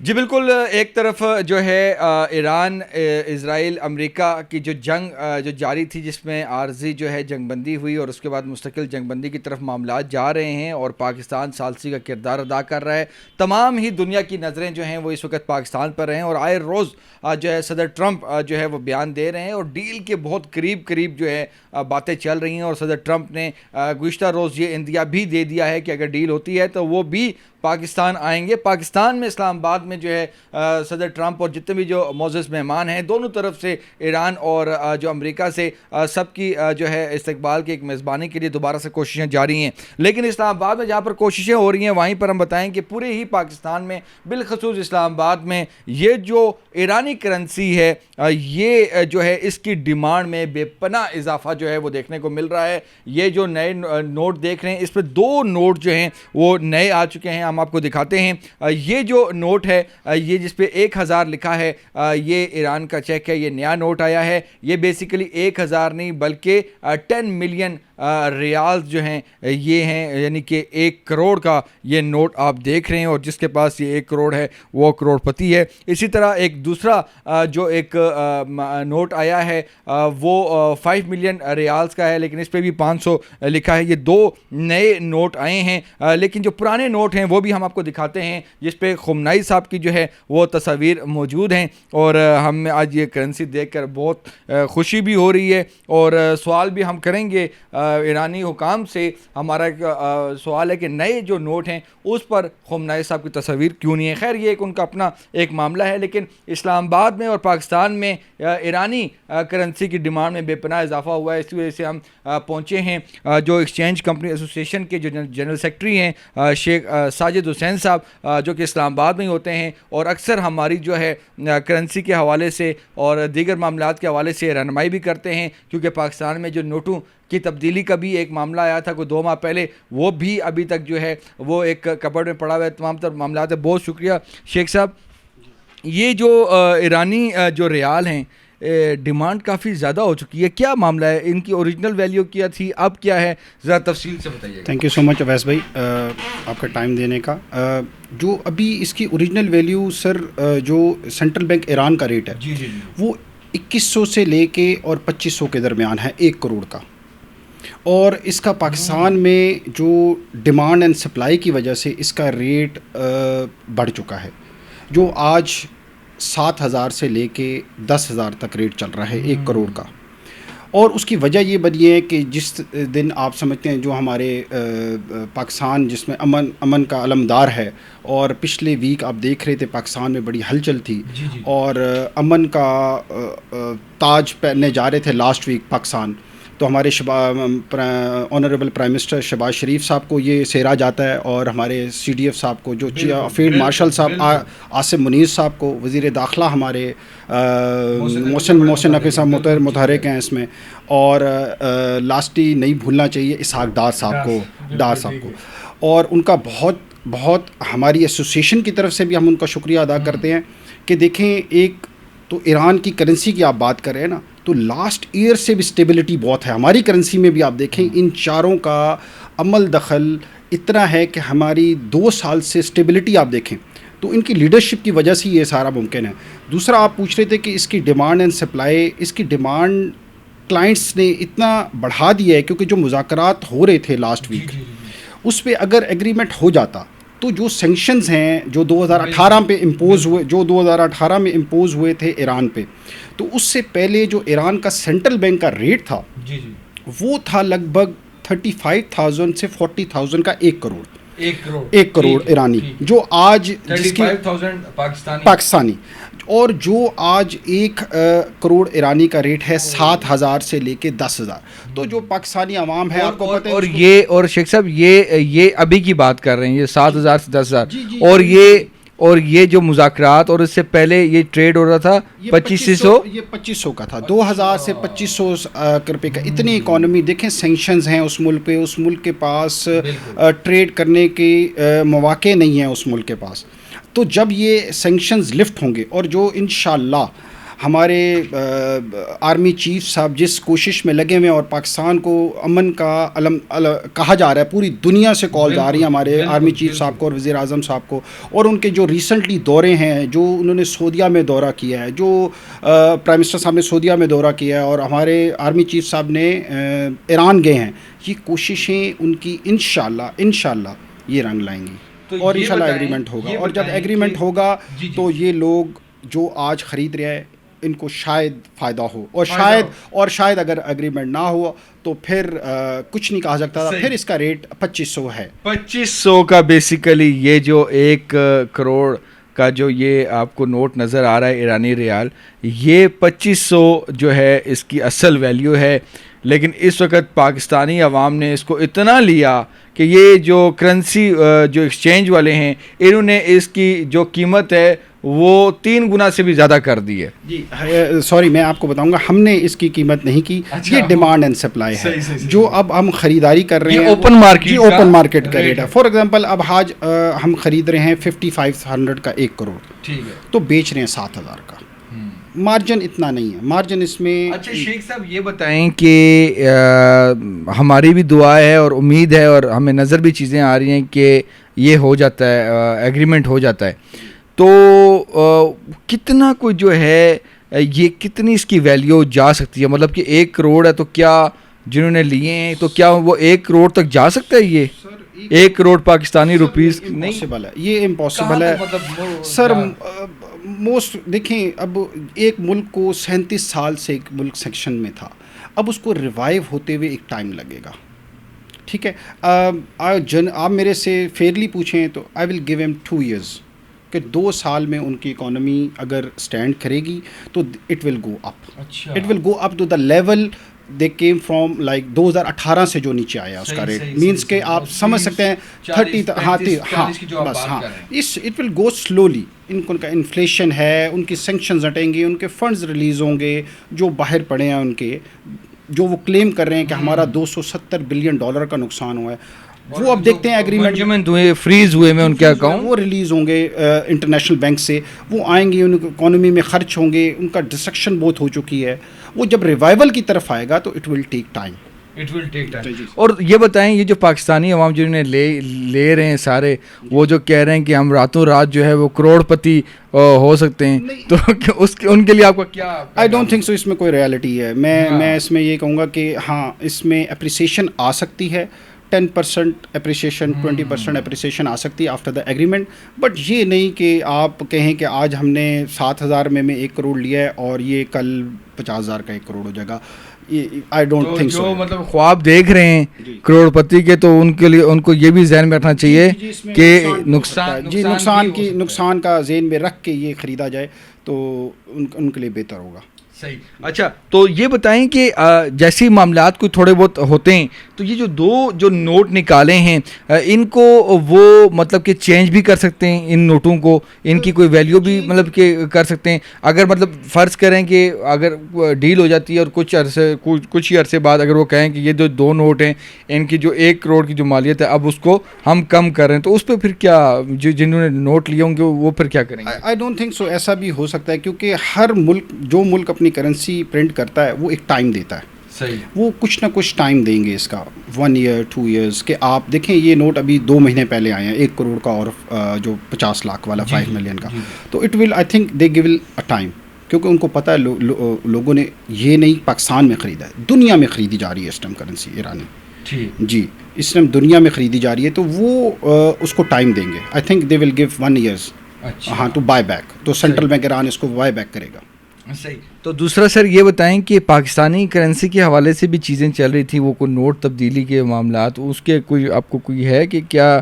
جی بالکل، ایک طرف جو ہے ایران اسرائیل امریکہ کی جو جنگ جو جاری تھی، جس میں عارضی جو ہے جنگ بندی ہوئی اور اس کے بعد مستقل جنگ بندی کی طرف معاملات جا رہے ہیں اور پاکستان ثالثی کا کردار ادا کر رہا ہے. تمام ہی دنیا کی نظریں جو ہیں وہ اس وقت پاکستان پر ہیں اور آئے روز جو ہے صدر ٹرمپ جو ہے وہ بیان دے رہے ہیں اور ڈیل کے بہت قریب جو ہے باتیں چل رہی ہیں. اور صدر ٹرمپ نے گزشتہ روز یہ اندیا بھی دے دیا ہے کہ اگر ڈیل ہوتی ہے تو وہ بھی پاکستان آئیں گے. پاکستان میں اسلام آباد میں جو ہے صدر ٹرمپ اور جتنے بھی جو معزز مہمان ہیں دونوں طرف سے، ایران اور جو امریکہ سے، سب کی جو ہے استقبال کی ایک میزبانی کے لیے دوبارہ سے کوششیں جاری ہیں. لیکن اسلام آباد میں جہاں پر کوششیں ہو رہی ہیں وہیں پر ہم بتائیں کہ پورے ہی پاکستان میں، بالخصوص اسلام آباد میں، یہ جو ایرانی کرنسی ہے یہ جو ہے اس کی ڈیمانڈ میں بے پناہ اضافہ جو ہے وہ دیکھنے کو مل رہا ہے. یہ جو نئے نوٹ دیکھ رہے ہیں، اس پہ 2 نوٹ جو ہیں وہ نئے آ چکے ہیں، ہم آپ کو دکھاتے ہیں. یہ جو نوٹ ہے یہ جس پہ 1000 لکھا ہے، یہ ایران کا چیک ہے، یہ نیا نوٹ آیا ہے. یہ بیسیکلی 1000 نہیں بلکہ 10 ملین ریالز جو ہیں یہ ہیں، یعنی کہ 1 کروڑ کا یہ نوٹ آپ دیکھ رہے ہیں. اور جس کے پاس یہ 1 کروڑ ہے وہ کروڑ پتی ہے. اسی طرح ایک دوسرا جو ایک نوٹ آیا ہے وہ 5 ملین ریالز کا ہے، لیکن اس پہ بھی 500 لکھا ہے. یہ 2 نئے نوٹ آئے ہیں، لیکن جو پرانے نوٹ ہیں وہ بھی ہم آپ کو دکھاتے ہیں جس پہ خمینی صاحب کی جو ہے وہ تصاویر موجود ہیں. اور ہم آج یہ کرنسی دیکھ کر بہت خوشی بھی ہو رہی ہے اور سوال بھی ہم کریں گے ایرانی حکام سے. ہمارا سوال ہے کہ نئے جو نوٹ ہیں اس پر خمینی صاحب کی تصاویر کیوں نہیں ہے. خیر یہ ایک ان کا اپنا ایک معاملہ ہے، لیکن اسلام آباد میں اور پاکستان میں ایرانی کرنسی کی ڈیمانڈ میں بے پناہ اضافہ ہوا ہے. اس وجہ سے ہم پہنچے ہیں جو ایکسچینج کمپنی ایسوسی ایشن کے جو جنرل سیکرٹری ہیں شیخ ساجد حسین صاحب، جو کہ اسلام آباد میں ہی ہوتے ہیں اور اکثر ہماری جو ہے کرنسی کے حوالے سے اور دیگر معاملات کے حوالے سے رہنمائی بھی کرتے ہیں. کیونکہ پاکستان میں جو نوٹوں کی تبدیلی کا بھی ایک معاملہ آیا تھا کوئی 2 ماہ پہلے، وہ بھی ابھی تک جو ہے وہ ایک کبڈ میں پڑا ہوا ہے. تمام تر معاملات ہے. بہت شکریہ شیخ صاحب. یہ جو ایرانی جو ریال ہیں ڈیمانڈ کافی زیادہ ہو چکی ہے، کیا معاملہ ہے؟ ان کی اوریجنل ویلیو کیا تھی، اب کیا ہے؟ ذرا تفصیل سے بتائیے. تھینک یو سو مچ اویس بھائی آپ کا ٹائم دینے کا. جو ابھی اس کی اوریجنل ویلیو سر جو سینٹرل بینک ایران کا ریٹ ہے وہ 2100 سے لے کے اور 2500 کے درمیان ہے 1 کروڑ کا. اور اس کا پاکستان میں جو ڈیمانڈ اینڈ سپلائی کی وجہ سے اس کا ریٹ بڑھ چکا ہے، جو آج 7000 سے لے کے 10,000 تک ریٹ چل رہا ہے 1 کروڑ کا. اور اس کی وجہ یہ بنی ہے کہ جس دن آپ سمجھتے ہیں جو ہمارے پاکستان جس میں امن کا علمدار ہے، اور پچھلے ویک آپ دیکھ رہے تھے پاکستان میں بڑی ہلچل تھی اور امن کا تاج پہننے جا رہے تھے لاسٹ ویک پاکستان. تو ہمارے آنریبل پرائم منسٹر شہباز شریف صاحب کو یہ سیرا جاتا ہے، اور ہمارے سی ڈی ایف صاحب کو، جو فیلڈ مارشل صاحب عاصم منیر صاحب کو، وزیر داخلہ ہمارے محسن نقوی صاحب متحرک ہیں اس میں، اور لاسٹی نہیں بھولنا چاہیے اسحاق ڈار صاحب کو. اور ان کا بہت ہماری ایسوسیشن کی طرف سے بھی ہم ان کا شکریہ ادا کرتے ہیں کہ دیکھیں، ایک تو ایران کی کرنسی کی آپ بات کر رہے ہیں نا، تو لاسٹ ایئر سے بھی اسٹیبلٹی بہت ہے. ہماری کرنسی میں بھی آپ دیکھیں ان چاروں کا عمل دخل اتنا ہے کہ ہماری 2 سال سے اسٹیبلٹی آپ دیکھیں تو ان کی لیڈرشپ کی وجہ سے یہ سارا ممکن ہے. دوسرا آپ پوچھ رہے تھے کہ اس کی ڈیمانڈ اینڈ سپلائی، اس کی ڈیمانڈ کلائنٹس نے اتنا بڑھا دیا ہے کیونکہ جو مذاکرات ہو رہے تھے لاسٹ ویک اس پہ اگر ایگریمنٹ ہو جاتا تو جو سینکشنز ہیں جو 2018 پہ امپوز ہوئے تھے ایران پہ، تو اس سے پہلے جو ایران کا سینٹرل بینک کا ریٹ تھا وہ تھا لگ بھگ 35,000 سے 40,000 کا 1 کروڑ ایرانی، جو آج جس کی پاکستانی، اور جو آج 1 کروڑ ایرانی کا ریٹ ہے 7,000 سے لے کے 10,000. تو جو پاکستانی عوام ہے آپ کو پتہ ہے، اور شیخ صاحب یہ ابھی کی بات کر رہے ہیں، یہ 7,000 سے 10,000، اور یہ جو مذاکرات اور اس سے پہلے یہ ٹریڈ ہو رہا تھا 2500، یہ 2500 کا تھا، 2,000 سے 2500 روپے کا. اتنی اکانومی دیکھیں، سینکشنز ہیں اس ملک پہ، اس ملک کے پاس ٹریڈ کرنے کے مواقع نہیں ہیں اس ملک کے پاس. تو جب یہ سینکشنز لفٹ ہوں گے اور جو انشاءاللہ ہمارے آرمی چیف صاحب جس کوشش میں لگے ہوئے ہیں، اور پاکستان کو امن کا علم کہا جا رہا ہے، پوری دنیا سے کال جا رہی ہیں ہمارے آرمی چیف صاحب کو اور وزیر اعظم صاحب کو، اور ان کے جو ریسنٹلی دورے ہیں، جو انہوں نے سعودیہ میں دورہ کیا ہے، جو پرائم منسٹر صاحب نے سعودیہ میں دورہ کیا ہے، اور ہمارے آرمی چیف صاحب نے ایران گئے ہیں، یہ کوششیں ان کی انشاءاللہ یہ رنگ لائیں گی، اور انشاءاللہ ایگریمنٹ ہوگا، اور جب ایگریمنٹ ہوگا تو یہ لوگ جو آج خرید رہے ہیں ان کو شاید فائدہ ہو، اور شاید اگر ایگریمنٹ نہ ہو تو پھر کچھ نہیں کہا سکتا تھا، پھر اس کا ریٹ 2500 ہے، 2500 کا بیسیکلی یہ جو 1 کروڑ کا جو یہ آپ کو نوٹ نظر آ رہا ہے ایرانی ریال، یہ 2500 جو ہے اس کی اصل ویلیو ہے، لیکن اس وقت پاکستانی عوام نے اس کو اتنا لیا کہ یہ جو کرنسی جو ایکسچینج والے ہیں انہوں نے اس کی جو قیمت ہے وہ 3 گنا سے بھی زیادہ کر دی ہے. جی سوری، میں آپ کو بتاؤں گا، ہم نے اس کی قیمت نہیں کی، یہ ڈیمانڈ اینڈ سپلائی ہے، جو اب ہم خریداری کر رہے ہیں اوپن مارکیٹ، یہ اوپن مارکیٹ کا ریٹ ہے. فار ایگزامپل اب آج ہم خرید رہے ہیں 5500 کا 1 کروڑ، ٹھیک ہے، تو بیچ رہے ہیں 7000 کا، مارجن اتنا نہیں ہے، مارجن اس میں. اچھا شیخ صاحب یہ بتائیں کہ ہماری بھی دعا ہے اور امید ہے، اور ہمیں نظر بھی چیزیں آ رہی ہیں کہ یہ ہو جاتا ہے، ایگریمنٹ ہو جاتا ہے، تو کتنا کوئی جو ہے یہ کتنی اس کی ویلیو جا سکتی ہے؟ مطلب کہ 1 کروڑ ہے تو کیا جنہوں نے لیے ہیں تو کیا وہ 1 کروڑ تک جا سکتا ہے؟ یہ 1 کروڑ پاکستانی روپیز امپاسبل ہے، یہ امپاسبل ہے سر. موسٹ دیکھیں، اب ایک ملک کو 37 سال سے ایک ملک سیکشن میں تھا، اب اس کو ریوائیو ہوتے ہوئے ایک ٹائم لگے گا، ٹھیک ہے. آپ میرے سے فیئرلی پوچھیں تو آئی ول گیو ایم 2 ایئرز، کہ 2 سال میں ان کی اکانومی اگر اسٹینڈ کرے گی تو it will go up, it will go up to the level they came from like 2018 سے جو نیچے آیا اس کا ریٹ، مینس کہ آپ سمجھ سکتے ہیں 30 بس ہاں us it will go slowly. ان کا انفلیشن ہے، ان کی سینکشنز ہٹیں گے، ان کے فنڈز ریلیز ہوں گے جو باہر پڑے ہیں، ان کے جو وہ کلیم کر رہے ہیں کہ ہمارا $270 بلین کا نقصان ہوا ہے، وہ اب دیکھتے ہیں ایگریمنٹ فریز ہوئے میں ان کے اکاؤنٹ وہ ریلیز ہوں گے انٹرنیشنل بینک سے، وہ آئیں گے، ان کی اکانومی میں خرچ ہوں گے، ان کا ڈسٹرکشن بہت ہو چکی ہے، وہ جب ریوائول کی طرف آئے گا تو اٹ ول ٹیک ٹائم. اور یہ بتائیں، یہ جو پاکستانی عوام جنہوں نے لے رہے ہیں سارے، وہ جو کہہ رہے ہیں کہ ہم راتوں رات جو ہے وہ کروڑ پتی ہو سکتے ہیں، تو ان کے لیے آپ کا کیا؟ آئی ڈونٹ تھنک سو اس میں کوئی ریالٹی ہے. میں اس میں یہ کہوں گا کہ ہاں اس میں اپریسیشن آ سکتی ہے، 10% اپریسیشن 20% اپریسیشن آ سکتی ہے آفٹر دا ایگریمنٹ، بٹ یہ نہیں کہ آپ کہیں کہ آج ہم نے 7000 میں 1 کروڑ لیا ہے اور یہ کل 50000 کا 1 کروڑ ہو جائے گا. I don't think so. جو مطلب خواب دیکھ رہے ہیں کروڑ پتی کے، تو ان کے لیے ان کو یہ بھی ذہن میں رکھنا چاہیے کہ نقصان کا ذہن میں رکھ کے یہ خریدا جائے تو ان کے لیے بہتر ہوگا. صحیح. اچھا تو یہ بتائیں کہ جیسے معاملات کوئی تھوڑے بہت ہوتے ہیں تو یہ جو نوٹ نکالے ہیں ان کو وہ مطلب کہ چینج بھی کر سکتے ہیں، ان نوٹوں کو ان کی کوئی ویلیو بھی مطلب کہ کر سکتے ہیں. اگر مطلب فرض کریں کہ اگر ڈیل ہو جاتی ہے اور کچھ ہی عرصے بعد اگر وہ کہیں کہ یہ جو 2 نوٹ ہیں ان کی جو 1 کروڑ کی جو مالیت ہے اب اس کو ہم کم کر رہے ہیں، تو اس پہ پھر کیا جنہوں نے نوٹ لیے ہوں گے وہ پھر کیا کریں گے؟ I don't think so. ایسا بھی ہو سکتا ہے کیونکہ ہر ملک جو ملک اپنی کرنسی پرنٹ کرتا ہے وہ ایک ٹائم دیتا ہے. صحیح. وہ کچھ نہ کچھ ٹائم دیں گے اس کا 1 ایئر 2 ایئرس، کہ آپ دیکھیں یہ نوٹ ابھی 2 مہینے پہلے آئے ہیں 1 کروڑ کا اور جو 50 لاکھ والا 5 ملین کا، تو it will I think they give a time, کیونکہ ان کو پتہ ہے لوگوں نے یہ نہیں پاکستان میں خریدا ہے، دنیا میں خریدی جا رہی ہے اس ٹائم کرنسی ایرانی. جی اس ٹائم دنیا میں خریدی جا رہی ہے، تو وہ اس کو ٹائم دیں گے. I think they will give 1 years ہاں ٹو بائی بیک، تو سینٹرل بینک ایران اس کو بائی بیک کرے گا. صحیح. تو دوسرا سر یہ بتائیں کہ پاکستانی کرنسی کے حوالے سے بھی چیزیں چل رہی تھیں، وہ کوئی نوٹ تبدیلی کے معاملات، اس کے کوئی آپ کو کوئی ہے کہ کیا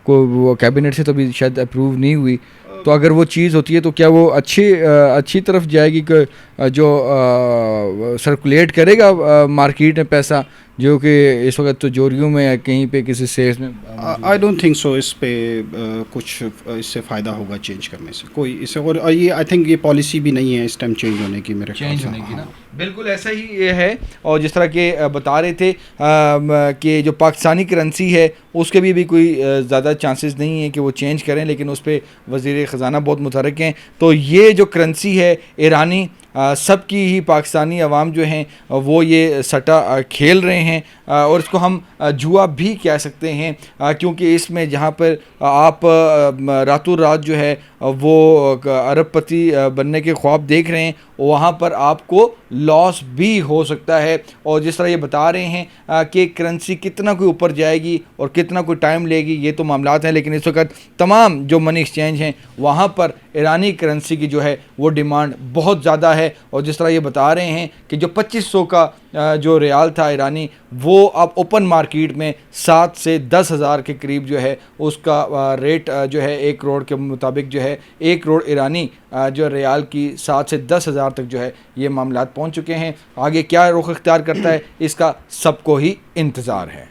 کوئی وہ کیبنٹ سے تو ابھی شاید اپروو نہیں ہوئی، تو اگر وہ چیز ہوتی ہے تو کیا وہ اچھی طرف جائے گی کہ جو سرکولیٹ کرے گا مارکیٹ میں پیسہ، جو کہ اس وقت تو جوریوں میں یا کہیں پہ کسی سیلز میں؟ آئی ڈونٹ تھنک سو اس پہ کچھ اس سے فائدہ ہوگا چینج کرنے سے کوئی اس سے، اور یہ آئی تھنک یہ پالیسی بھی نہیں ہے اس ٹائم چینج ہونے کی، میرے خیال سے. بالکل ایسا ہی یہ ہے. اور جس طرح کہ بتا رہے تھے کہ جو پاکستانی کرنسی ہے اس کے بھی کوئی زیادہ چانسز نہیں ہیں کہ وہ چینج کریں، لیکن اس پہ وزیر خزانہ بہت متحرک ہیں. تو یہ جو کرنسی ہے ایرانی سب کی ہی پاکستانی عوام جو ہیں وہ یہ سٹا کھیل رہے ہیں، اور اس کو ہم جوا بھی کہہ سکتے ہیں، کیونکہ اس میں جہاں پر آپ راتوں رات جو ہے وہ ارب پتی بننے کے خواب دیکھ رہے ہیں، وہاں پر آپ کو لاس بھی ہو سکتا ہے. اور جس طرح یہ بتا رہے ہیں کہ کرنسی کتنا کوئی اوپر جائے گی اور کتنا کوئی ٹائم لے گی، یہ تو معاملات ہیں، لیکن اس وقت تمام جو منی ایکسچینج ہیں وہاں پر ایرانی کرنسی کی جو ہے وہ ڈیمانڈ بہت زیادہ ہے. اور جس طرح یہ بتا رہے ہیں کہ جو 2500 کا جو ریال تھا ایرانی، وہ اب اوپن مارکیٹ میں 7 سے 10 ہزار کے قریب جو ہے اس کا ریٹ جو ہے 1 کروڑ کے مطابق جو ہے 1 کروڑ ایرانی جو ریال کی 7 سے 10 ہزار تک جو ہے یہ معاملات پہنچ چکے ہیں. آگے کیا رخ اختیار کرتا ہے اس کا سب کو ہی انتظار ہے.